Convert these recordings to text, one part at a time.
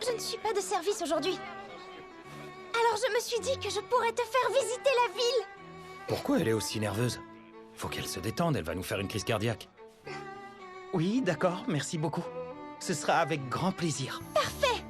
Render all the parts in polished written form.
je ne suis pas de service aujourd'hui. Alors je me suis dit que je pourrais te faire visiter la ville. Pourquoi elle est aussi nerveuse? Faut qu'elle se détende, elle va nous faire une crise cardiaque. Oui, d'accord, merci beaucoup. Ce sera avec grand plaisir. Parfait.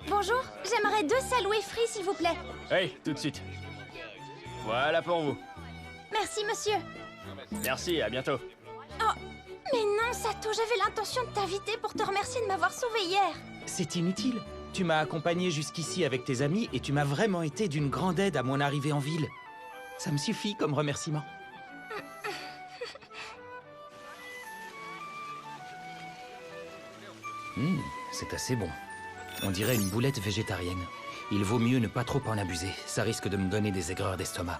Bonjour, j'aimerais 2 saloués frits, s'il vous plaît. Hey, tout de suite. Voilà pour vous. Merci, monsieur. Merci, à bientôt. Oh, mais non, Sato, j'avais l'intention de t'inviter pour te remercier de m'avoir sauvé hier. C'est inutile. Tu m'as accompagné jusqu'ici avec tes amis et tu m'as vraiment été d'une grande aide à mon arrivée en ville. Ça me suffit comme remerciement. C'est assez bon. On dirait une boulette végétarienne. Il vaut mieux ne pas trop en abuser. Ça risque de me donner des aigreurs d'estomac.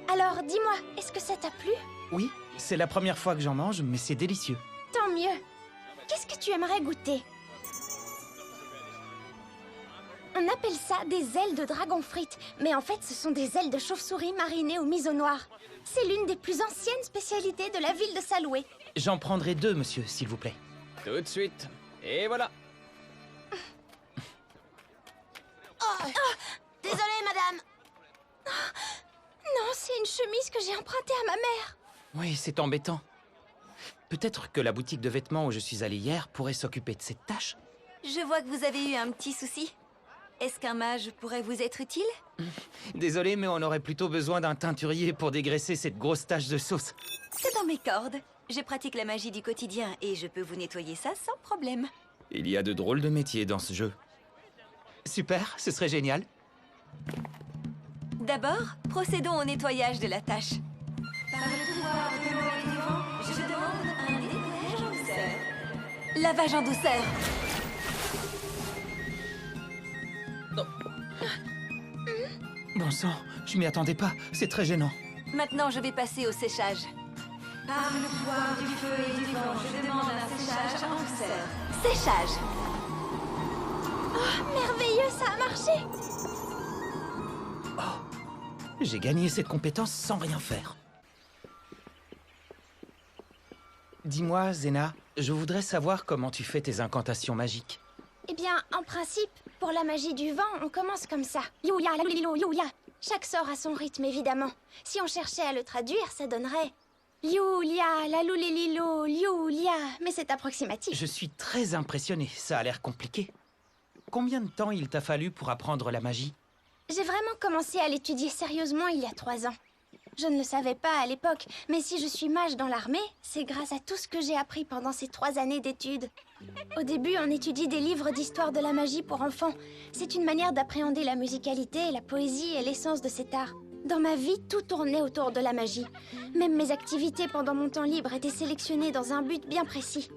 Alors, dis-moi, est-ce que ça t'a plu? Oui, c'est la première fois que j'en mange, mais c'est délicieux. Tant mieux. Qu'est-ce que tu aimerais goûter? On appelle ça des ailes de dragon frites, mais en fait, ce sont des ailes de chauve-souris marinées au miso noir. C'est l'une des plus anciennes spécialités de la ville de Saloué. J'en prendrai 2, monsieur, s'il vous plaît. Tout de suite. Et voilà. Désolée, madame. Non, c'est une chemise que j'ai empruntée à ma mère. Oui, c'est embêtant. Peut-être que la boutique de vêtements où je suis allé hier pourrait s'occuper de cette tâche. Je vois que vous avez eu un petit souci. Est-ce qu'un mage pourrait vous être utile? Désolé, mais on aurait plutôt besoin d'un teinturier pour dégraisser cette grosse tache de sauce. C'est dans mes cordes. Je pratique la magie du quotidien et je peux vous nettoyer ça sans problème. Il y a de drôles de métiers dans ce jeu. Super, ce serait génial. D'abord, procédons au nettoyage de la tâche. Par le pouvoir de l'eau et du vent, je demande un nettoyage en douceur. Lavage en douceur. Bon sang, je m'y attendais pas, c'est très gênant. Maintenant, je vais passer au séchage. Par le pouvoir du feu et du vent, je demande un séchage en douceur. Séchage. Oh, merveilleux, ça a marché. J'ai gagné cette compétence sans rien faire. Dis-moi, Zena, je voudrais savoir comment tu fais tes incantations magiques. Eh bien, en principe, pour la magie du vent, on commence comme ça. Youya, la lilo, youya. Chaque sort a son rythme, évidemment. Si on cherchait à le traduire, ça donnerait... Youlia, la loulililo, youlia. Mais c'est approximatif. Je suis très impressionné, ça a l'air compliqué. Combien de temps il t'a fallu pour apprendre la magie? J'ai vraiment commencé à l'étudier sérieusement il y a 3 ans. Je ne le savais pas à l'époque, mais si je suis mage dans l'armée, c'est grâce à tout ce que j'ai appris pendant ces 3 années d'études. Au début, on étudie des livres d'histoire de la magie pour enfants. C'est une manière d'appréhender la musicalité, la poésie et l'essence de cet art. Dans ma vie, tout tournait autour de la magie. Même mes activités pendant mon temps libre étaient sélectionnées dans un but bien précis.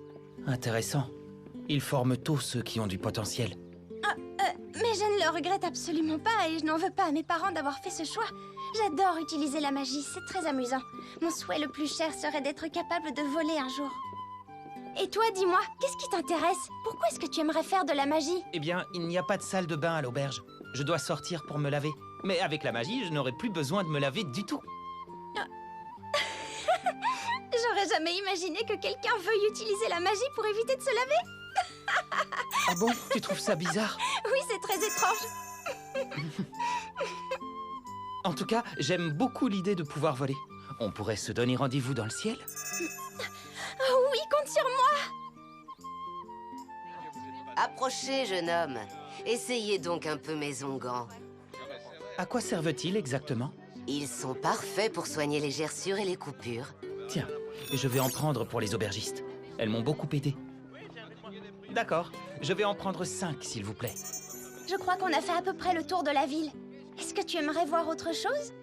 Intéressant. Ils forment tôt ceux qui ont du potentiel. Mais je ne le regrette absolument pas et je n'en veux pas à mes parents d'avoir fait ce choix. J'adore utiliser la magie, c'est très amusant. Mon souhait le plus cher serait d'être capable de voler un jour. Et toi, dis-moi, qu'est-ce qui t'intéresse? Pourquoi est-ce que tu aimerais faire de la magie? Eh bien, il n'y a pas de salle de bain à l'auberge. Je dois sortir pour me laver. Mais avec la magie, je n'aurai plus besoin de me laver du tout. J'aurais jamais imaginé que quelqu'un veuille utiliser la magie pour éviter de se laver. Ah bon? Tu trouves ça bizarre? Oui, c'est très étrange. En tout cas, j'aime beaucoup l'idée de pouvoir voler. On pourrait se donner rendez-vous dans le ciel? Oh oui, compte sur moi. Approchez, jeune homme. Essayez donc un peu mes onguents. À quoi servent-ils exactement? Ils sont parfaits pour soigner les gerçures et les coupures. Tiens, je vais en prendre pour les aubergistes. Elles m'ont beaucoup aidé. D'accord, je vais en prendre 5, s'il vous plaît. Je crois qu'on a fait à peu près le tour de la ville. Est-ce que tu aimerais voir autre chose?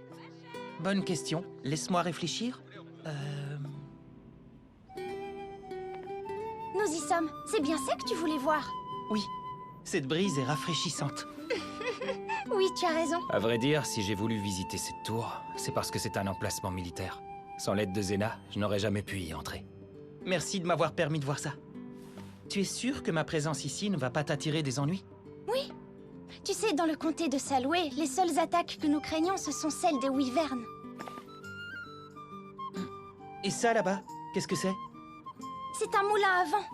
Bonne question. Laisse-moi réfléchir. Nous y sommes. C'est bien ça que tu voulais voir. Oui, cette brise est rafraîchissante. Oui, tu as raison. À vrai dire, si j'ai voulu visiter cette tour, c'est parce que c'est un emplacement militaire. Sans l'aide de Zena, je n'aurais jamais pu y entrer. Merci de m'avoir permis de voir ça. Tu es sûr que ma présence ici ne va pas t'attirer des ennuis? Oui. Tu sais, dans le comté de Salway, les seules attaques que nous craignons, ce sont celles des wyverns. Et ça, là-bas, qu'est-ce que c'est? C'est un moulin à vent.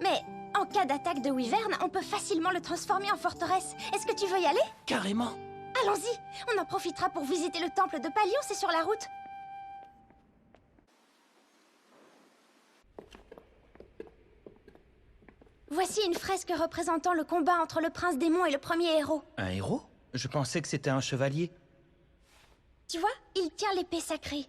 Mais en cas d'attaque de wyvern, on peut facilement le transformer en forteresse. Est-ce que tu veux y aller? Carrément! Allons-y. On en profitera pour visiter le temple de Palion, c'est sur la route. Voici une fresque représentant le combat entre le prince démon et le premier héros. Un héros? Je pensais que c'était un chevalier. Tu vois, il tient l'épée sacrée.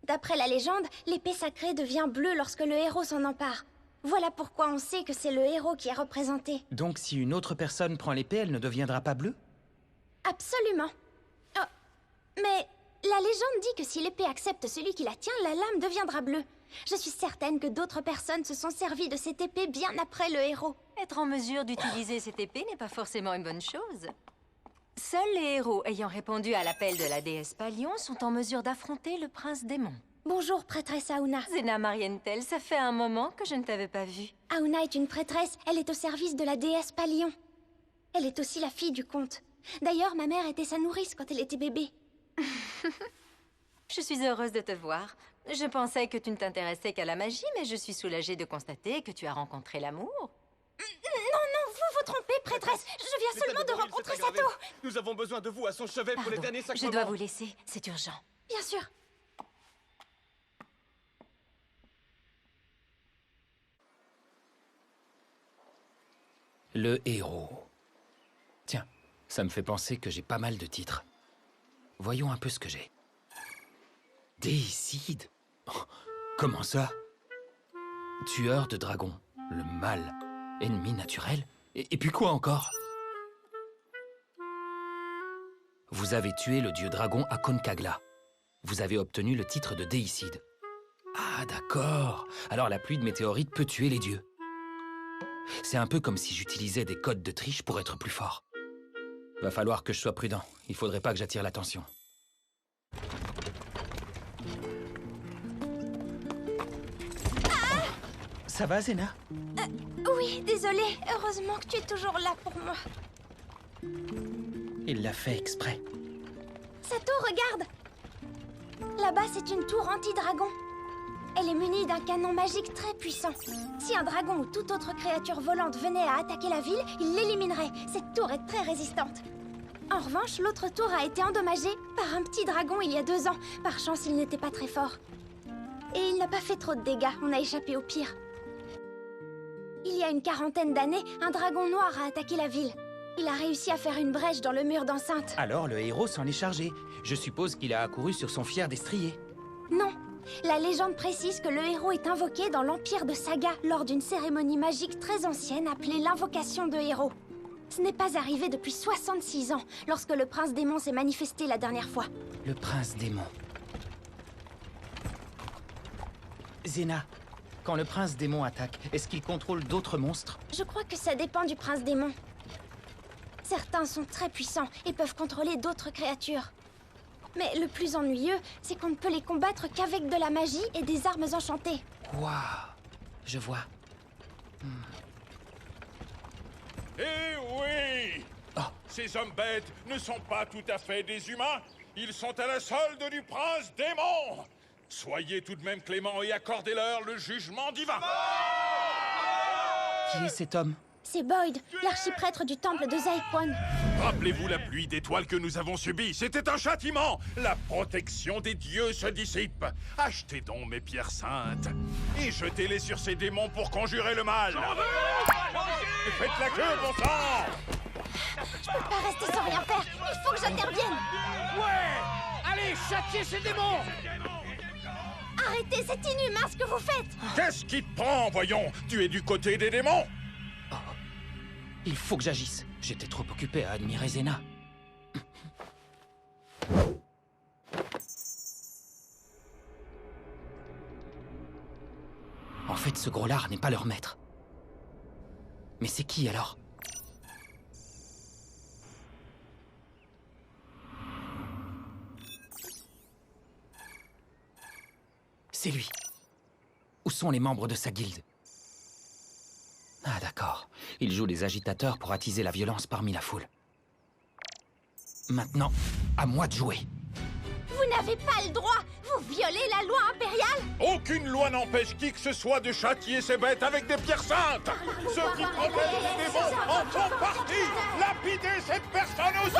D'après la légende, l'épée sacrée devient bleue lorsque le héros s'en empare. Voilà pourquoi on sait que c'est le héros qui est représenté. Donc si une autre personne prend l'épée, elle ne deviendra pas bleue? Absolument. Oh, mais la légende dit que si l'épée accepte celui qui la tient, la lame deviendra bleue. Je suis certaine que d'autres personnes se sont servies de cette épée bien après le héros. Être en mesure d'utiliser cette épée n'est pas forcément une bonne chose. Seuls les héros ayant répondu à l'appel de la déesse Palion sont en mesure d'affronter le prince démon. Bonjour, prêtresse Auna. Zena Marienthal, ça fait un moment que je ne t'avais pas vue. Auna est une prêtresse, elle est au service de la déesse Palion. Elle est aussi la fille du comte. D'ailleurs, ma mère était sa nourrice quand elle était bébé. Je suis heureuse de te voir. Je pensais que tu ne t'intéressais qu'à la magie, mais je suis soulagée de constater que tu as rencontré l'amour. Non, vous vous trompez, prêtresse. Je viens seulement de rencontrer Sato. Nous avons besoin de vous à son chevet pour les Pardon, derniers je sacrements. dois vous laisser, c'est urgent. Bien sûr. Le héros. Tiens, ça me fait penser que j'ai pas mal de titres. Voyons un peu ce que j'ai. Déicide. Oh, comment ça? Tueur de dragons. Le mal. Ennemi naturel. Et puis quoi encore? Vous avez tué le dieu dragon Aconcagla. Vous avez obtenu le titre de déicide. Ah, d'accord. Alors la pluie de météorites peut tuer les dieux. C'est un peu comme si j'utilisais des codes de triche pour être plus fort. Va falloir que je sois prudent. Il faudrait pas que j'attire l'attention. Ça va, Zena? Oui, désolée. Heureusement que tu es toujours là pour moi. Il l'a fait exprès. Sato, regarde. Là-bas, c'est une tour anti-dragon. Elle est munie d'un canon magique très puissant. Si un dragon ou toute autre créature volante venait à attaquer la ville, il l'éliminerait. Cette tour est très résistante. En revanche, l'autre tour a été endommagée par un petit dragon il y a 2 ans. Par chance, il n'était pas très fort. Et il n'a pas fait trop de dégâts, on a échappé au pire. Il y a une 40aine d'années, un dragon noir a attaqué la ville. Il a réussi à faire une brèche dans le mur d'enceinte. Alors le héros s'en est chargé. Je suppose qu'il a accouru sur son fier destrier. Non. La légende précise que le héros est invoqué dans l'Empire de Saga lors d'une cérémonie magique très ancienne appelée l'invocation de héros. Ce n'est pas arrivé depuis 66 ans, lorsque le prince démon s'est manifesté la dernière fois. Le prince démon. Zena, quand le prince démon attaque, est-ce qu'il contrôle d'autres monstres? Je crois que ça dépend du prince démon. Certains sont très puissants et peuvent contrôler d'autres créatures. Mais le plus ennuyeux, c'est qu'on ne peut les combattre qu'avec de la magie et des armes enchantées. Waouh, je vois. Eh oui! Oh. Ces hommes bêtes ne sont pas tout à fait des humains. Ils sont à la solde du prince démon. Soyez tout de même clément et accordez-leur le jugement divin. Qui est cet homme? C'est Boyd, l'archiprêtre du temple de Zaïkwon. Rappelez-vous la pluie d'étoiles que nous avons subie. C'était un châtiment. La protection des dieux se dissipe. Achetez donc mes pierres saintes et jetez-les sur ces démons pour conjurer le mal. Et faites la queue, bon sang! Je peux pas rester sans rien faire. Il faut que j'intervienne. Ouais! Allez, châtiez ces démons! Arrêtez, c'est inhumain ce que vous faites. Qu'est-ce qui te prend, voyons? Tu es du côté des démons? Il faut que j'agisse. J'étais trop occupé à admirer Zena. En fait, ce gros lard n'est pas leur maître. Mais c'est qui alors? C'est lui. Où sont les membres de sa guilde? Ah d'accord. Il joue les agitateurs pour attiser la violence parmi la foule. Maintenant, à moi de jouer. Vous n'avez pas le droit. Vous violez la loi impériale. Aucune loi n'empêche qui que ce soit de châtier ces bêtes avec des pierres saintes. Ceux qui protègent les démons en font partie. Lapidez cette personne aussi.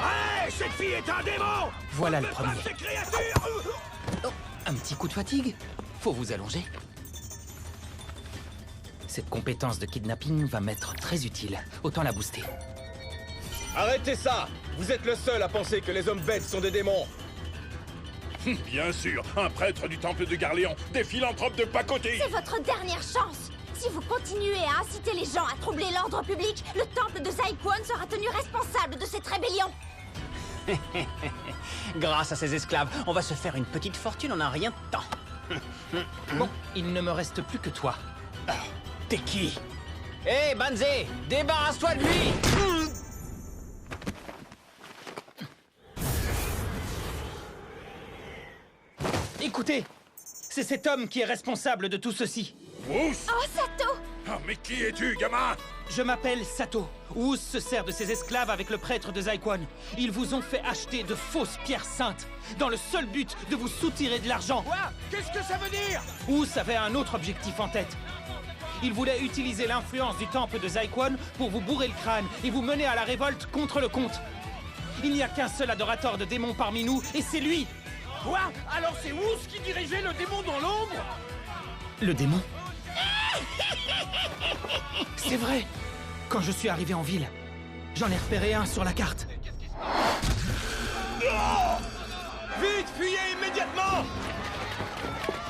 Ouais, cette fille est un démon! Voilà le premier. Ces créatures! Oh, un petit coup de fatigue? Faut vous allonger. Cette compétence de kidnapping va m'être très utile. Autant la booster. Arrêtez ça! Vous êtes le seul à penser que les hommes bêtes sont des démons! Bien sûr, un prêtre du temple de Garléon, des philanthropes de pacotille. C'est votre dernière chance. Si vous continuez à inciter les gens à troubler l'ordre public, le temple de Zaïkwon sera tenu responsable de cette rébellion. Grâce à ces esclaves, on va se faire une petite fortune en un rien de temps. Bon, il ne me reste plus que toi. T'es qui? Hé, Banzé, débarrasse-toi de lui! Écoutez, c'est cet homme qui est responsable de tout ceci. Wous! Oh, Sato! Ah, mais qui es-tu, gamin? Je m'appelle Sato. Wuz se sert de ses esclaves avec le prêtre de Zaïkwon. Ils vous ont fait acheter de fausses pierres saintes, dans le seul but de vous soutirer de l'argent. Quoi? Qu'est-ce que ça veut dire? Wuz avait un autre objectif en tête. Il voulait utiliser l'influence du temple de Zaïkwon pour vous bourrer le crâne et vous mener à la révolte contre le comte. Il n'y a qu'un seul adorateur de démons parmi nous, et c'est lui. Quoi? Alors c'est Wuz qui dirigeait le démon dans l'ombre? Le démon? C'est vrai. Quand je suis arrivé en ville, j'en ai repéré un sur la carte. Vite, fuyez immédiatement!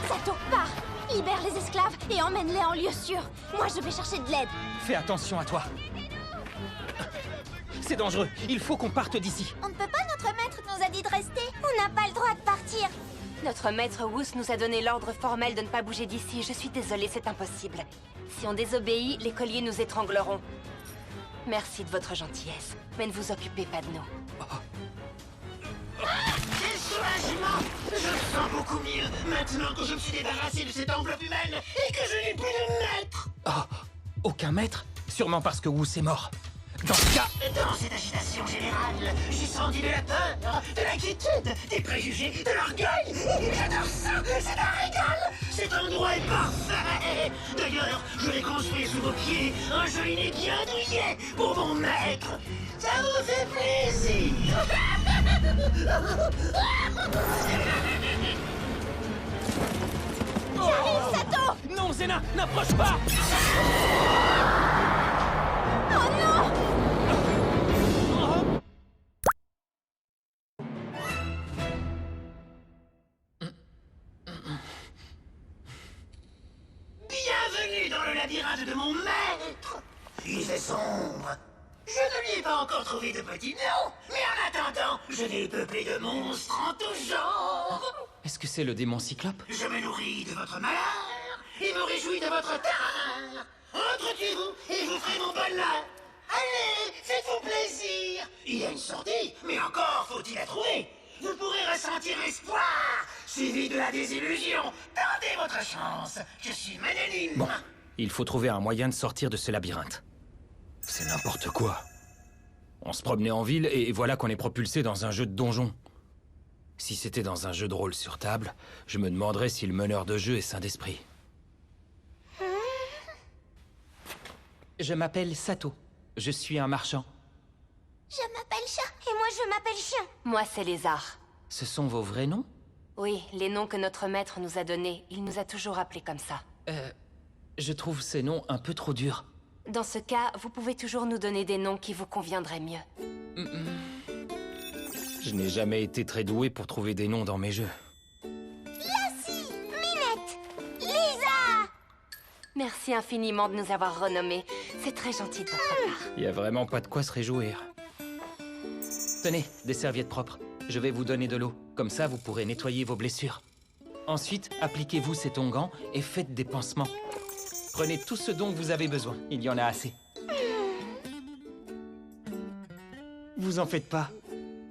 Sato, pars! Libère les esclaves et emmène-les en lieu sûr. Moi, je vais chercher de l'aide. Fais attention à toi. C'est dangereux. Il faut qu'on parte d'ici. On ne peut pas, notre maître nous a dit de rester. On n'a pas le droit de partir. Notre maître Wuz nous a donné l'ordre formel de ne pas bouger d'ici. Je suis désolée, c'est impossible. Si on désobéit, les colliers nous étrangleront. Merci de votre gentillesse, mais ne vous occupez pas de nous. Quel soulagement! Je me sens beaucoup mieux maintenant que je me suis débarrassé de cette enveloppe humaine et que je n'ai plus de maître! Oh, aucun maître? Sûrement parce que Wuz est mort. Dans ce cas... Dans cette agitation générale, j'ai senti de la peur, de l'inquiétude, des préjugés, de l'orgueil. J'adore ça, c'est un régal. Cet endroit est parfait. D'ailleurs, je l'ai construit sous vos pieds, un joli nid bien douillet pour mon maître. Ça vous fait plaisir. J'arrive, Sato! Non, Zena, n'approche pas! Oh non! Bienvenue dans le labyrinthe de mon maître. Il fait sombre. Je ne lui ai pas encore trouvé de petit nom, mais en attendant, je vais peupler de monstres en tout genre. Est-ce que c'est le démon cyclope? Je me nourris de votre malheur et me réjouis de votre terreur. Entretenu-vous et je vous ferai mon bol là. Allez, faites-vous plaisir. Il y a une sortie, mais encore faut-il la trouver. Vous pourrez ressentir l'espoir, suivi de la désillusion. Tentez votre chance, je suis magnanime. Bon, il faut trouver un moyen de sortir de ce labyrinthe. C'est n'importe quoi. On se promenait en ville et voilà qu'on est propulsé dans un jeu de donjon. Si c'était dans un jeu de rôle sur table, je me demanderais si le meneur de jeu est sain d'esprit. Je m'appelle Sato. Je suis un marchand. Je m'appelle Chat et moi je m'appelle Chien. Moi, c'est Lézard. Ce sont vos vrais noms? Oui, les noms que notre maître nous a donnés. Il nous a toujours appelés comme ça. Je trouve ces noms un peu trop durs. Dans ce cas, vous pouvez toujours nous donner des noms qui vous conviendraient mieux. Je n'ai jamais été très doué pour trouver des noms dans mes jeux. Lassie, Minette, Lisa. Merci infiniment de nous avoir renommés. C'est très gentil de votre part. Il y a vraiment pas de quoi se réjouir. Tenez, des serviettes propres. Je vais vous donner de l'eau. Comme ça, vous pourrez nettoyer vos blessures. Ensuite, appliquez-vous cet onguent et faites des pansements. Prenez tout ce dont vous avez besoin. Il y en a assez. Vous en faites pas.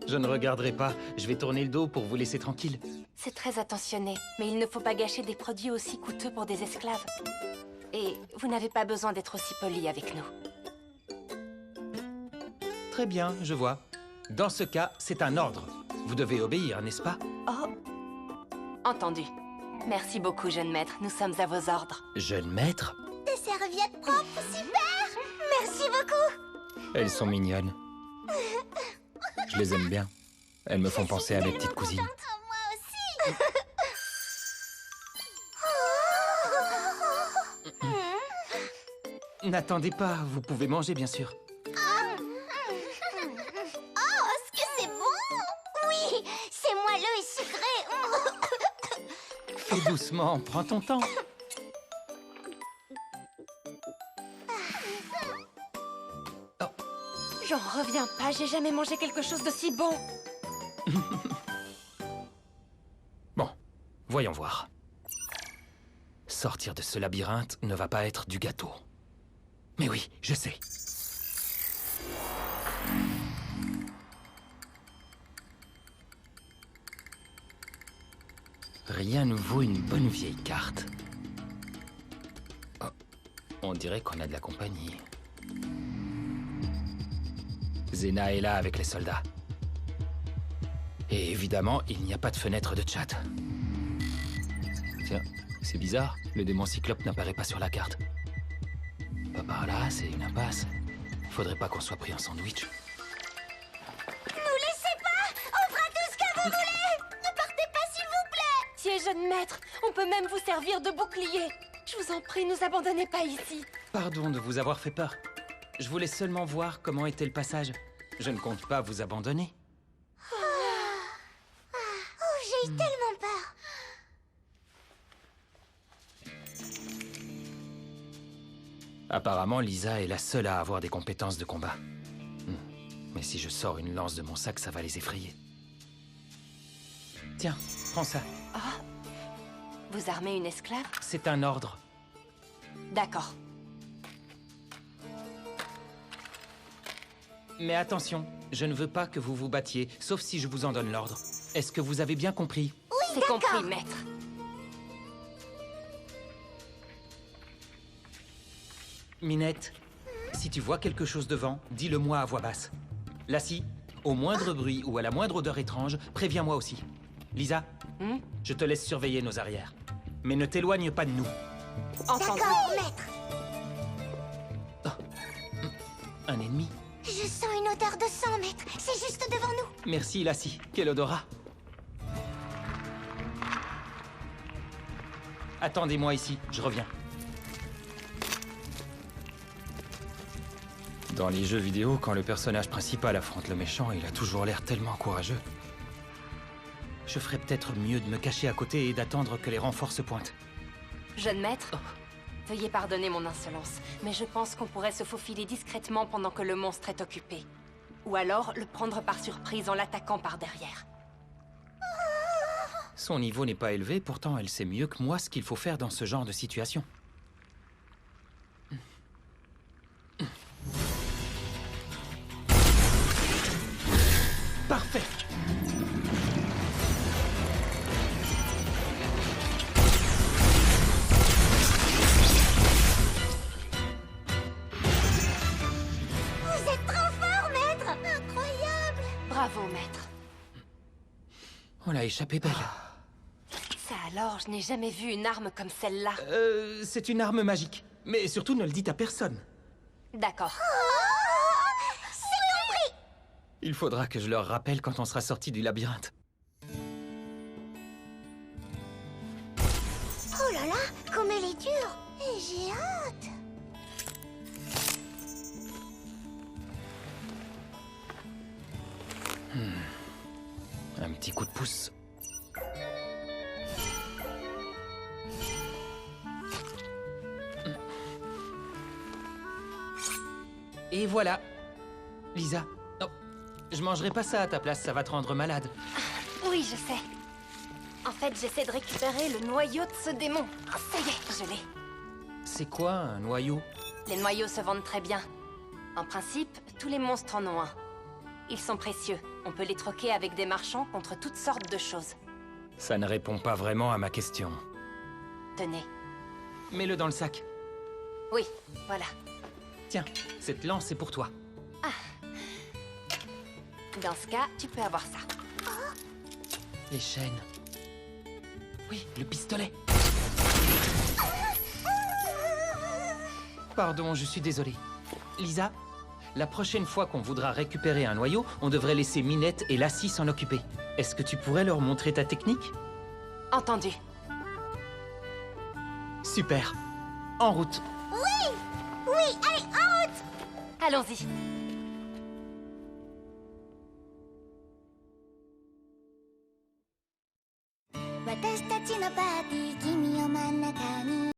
Je ne regarderai pas. Je vais tourner le dos pour vous laisser tranquille. C'est très attentionné, mais il ne faut pas gâcher des produits aussi coûteux pour des esclaves. Et vous n'avez pas besoin d'être aussi poli avec nous. Très bien, je vois. Dans ce cas, c'est un ordre. Vous devez obéir, n'est-ce pas? Oh. Entendu. Merci beaucoup, jeune maître. Nous sommes à vos ordres. Jeune maître? Des serviettes propres, super. Merci beaucoup. Elles sont mignonnes. Je les aime bien. Elles me font penser à mes petites cousines. Moi aussi. N'attendez pas, vous pouvez manger, bien sûr. Oh, est-ce que c'est bon? Oui, c'est moelleux et sucré. Fais doucement, prends ton temps. J'en reviens pas, j'ai jamais mangé quelque chose d'aussi bon. Bon, voyons voir. Sortir de ce labyrinthe ne va pas être du gâteau. Mais oui, je sais. Rien ne vaut une bonne vieille carte. Oh, on dirait qu'on a de la compagnie. Zena est là avec les soldats. Et évidemment, il n'y a pas de fenêtre de chat. Tiens, c'est bizarre, le démon cyclope n'apparaît pas sur la carte. Pas par là, c'est une impasse. Faudrait pas qu'on soit pris en sandwich. Nous laissez pas. On fera tout ce que vous voulez. Ne partez pas, s'il vous plaît. Tiens, jeune maître, on peut même vous servir de bouclier. Je vous en prie, nous abandonnez pas ici. Pardon de vous avoir fait peur. Je voulais seulement voir comment était le passage. Je ne compte pas vous abandonner. Oh, j'ai eu tellement peur. Apparemment, Lisa est la seule à avoir des compétences de combat. Mais si je sors une lance de mon sac, ça va les effrayer. Tiens, prends ça. Ah. Vous armez une esclave? C'est un ordre. D'accord. Mais attention, je ne veux pas que vous vous battiez, sauf si je vous en donne l'ordre. Est-ce que vous avez bien compris? Oui, c'est d'accord. compris, maître. Minette, si tu vois quelque chose devant, dis-le-moi à voix basse. Lassie, au moindre bruit ou à la moindre odeur étrange, préviens-moi aussi. Lisa, je te laisse surveiller nos arrières. Mais ne t'éloigne pas de nous. Entendu. D'accord, maître. Un ennemi? Je sens une odeur de sang, maître. C'est juste devant nous. Merci, Lassie. Quel odorat. Attendez-moi ici, je reviens. Dans les jeux vidéo, quand le personnage principal affronte le méchant, il a toujours l'air tellement courageux. Je ferais peut-être mieux de me cacher à côté et d'attendre que les renforts se pointent. Jeune maître, veuillez pardonner mon insolence, mais je pense qu'on pourrait se faufiler discrètement pendant que le monstre est occupé. Ou alors le prendre par surprise en l'attaquant par derrière. Son niveau n'est pas élevé, pourtant elle sait mieux que moi ce qu'il faut faire dans ce genre de situation. Parfait! Vous êtes trop fort, maître! Incroyable! Bravo, maître. On l'a échappé belle. Ça alors, je n'ai jamais vu une arme comme celle-là. C'est une arme magique. Mais surtout, ne le dites à personne. D'accord. C'est compris! Il faudra que je leur rappelle quand on sera sorti du labyrinthe. Oh là là, comme elle est dure! Et j'ai hâte! Un petit coup de pouce. Et voilà. Lisa. Oh, je mangerai pas ça à ta place, ça va te rendre malade. Oui, je sais. En fait, j'essaie de récupérer le noyau de ce démon. Oh, ça y est, je l'ai. C'est quoi un noyau? Les noyaux se vendent très bien. En principe, tous les monstres en ont un. Ils sont précieux. On peut les troquer avec des marchands contre toutes sortes de choses. Ça ne répond pas vraiment à ma question. Tenez. Mets-le dans le sac. Oui, voilà. Tiens, cette lance est pour toi. Dans ce cas, tu peux avoir ça. Les chaînes. Oui, le pistolet. Pardon, je suis désolé. Lisa, la prochaine fois qu'on voudra récupérer un noyau, on devrait laisser Minette et Lassie s'en occuper. Est-ce que tu pourrais leur montrer ta technique? Entendu. Super. En route. Oui, allez, en route! Allons-y. 私たちのパーティー君を真ん中に